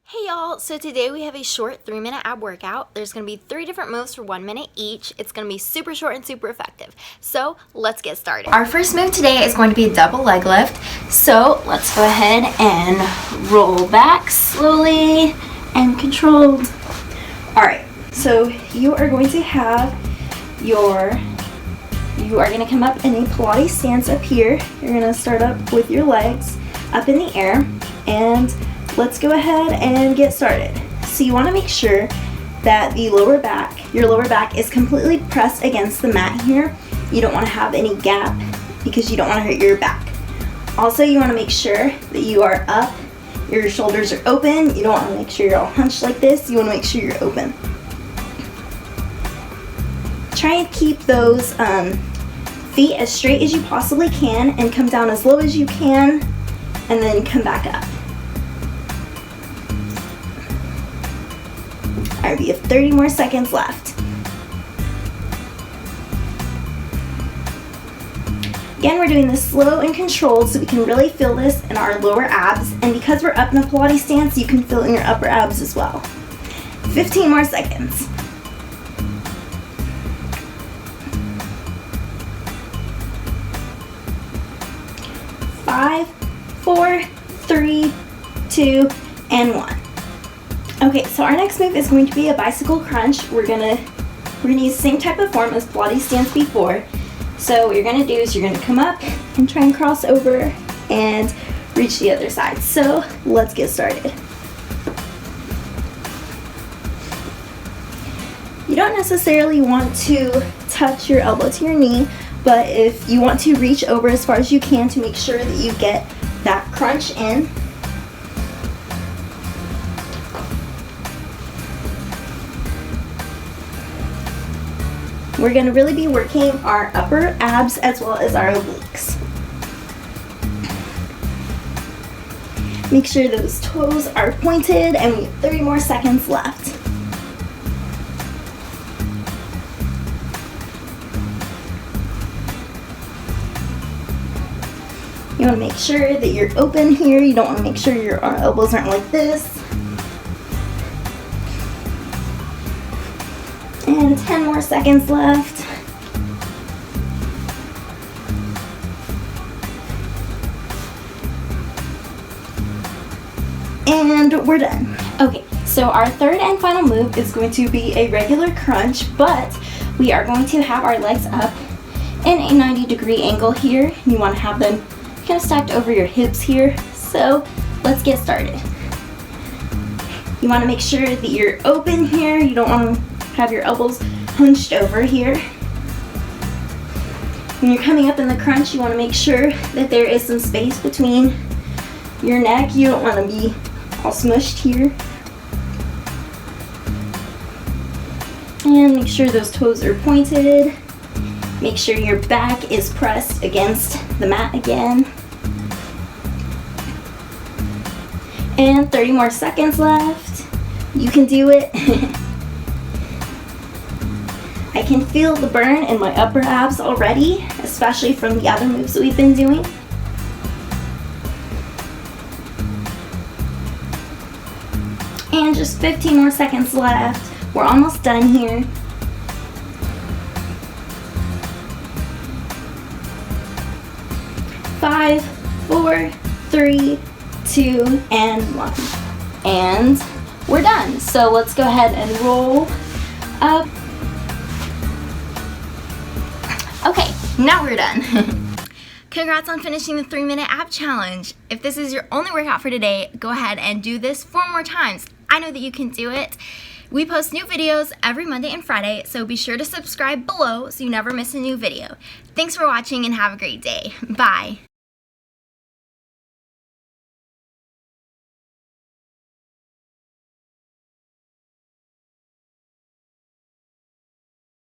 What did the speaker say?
Hey y'all, so today we have a short 3-minute ab workout. There's going to be 3 different moves for 1 minute each. It's going to be super short and super effective. So let's get started. Our first move today is going to be a double leg lift. So let's go ahead and roll back slowly and controlled. Alright, so you are going to have you are going to come up in a Pilates stance up here. You're going to start up with your legs up in the air, and let's go ahead and get started. So you want to make sure that your lower back is completely pressed against the mat here. You don't want to have any gap because you don't want to hurt your back. Also, you want to make sure that you are up, your shoulders are open. You don't want to make sure you're all hunched like this. You want to make sure you're open. Try and keep those feet as straight as you possibly can and come down as low as you can and then come back up. Alright, we have 30 more seconds left. Again, we're doing this slow and controlled so we can really feel this in our lower abs, and because we're up in a Pilates stance, you can feel it in your upper abs as well. 15 more seconds. 5, 4, 3, 2, and 1. Okay, so our next move is going to be a bicycle crunch. We're gonna use the same type of form as Pilates stance before. So what you're gonna do is you're gonna come up and try and cross over and reach the other side. So let's get started. You don't necessarily want to touch your elbow to your knee, but if you want to reach over as far as you can to make sure that you get that crunch in. We're going to really be working our upper abs as well as our obliques. Make sure those toes are pointed, and we have 30 more seconds left. You want to make sure that you're open here. You don't want to make sure your elbows aren't like this. And 10 more seconds left. And we're done. Okay, so our third and final move is going to be a regular crunch, but we are going to have our legs up in a 90-degree angle here. You want to have them kind of stacked over your hips here. So let's get started. You want to make sure that you're open here. You don't want to have your elbows hunched over here. When you're coming up in the crunch, you want to make sure that there is some space between your neck. You don't want to be all smushed here. And make sure those toes are pointed. Make sure your back is pressed against the mat again. And 30 more seconds left. You can do it. I can feel the burn in my upper abs already, especially from the other moves that we've been doing. And just 15 more seconds left. We're almost done here. Five, 4, 3, 2, and 1. And we're done. So let's go ahead and roll up. Okay, now we're done. Congrats on finishing the 3-minute ab challenge. If this is your only workout for today, go ahead and do this 4 more times. I know that you can do it. We post new videos every Monday and Friday, so be sure to subscribe below so you never miss a new video. Thanks for watching and have a great day. Bye.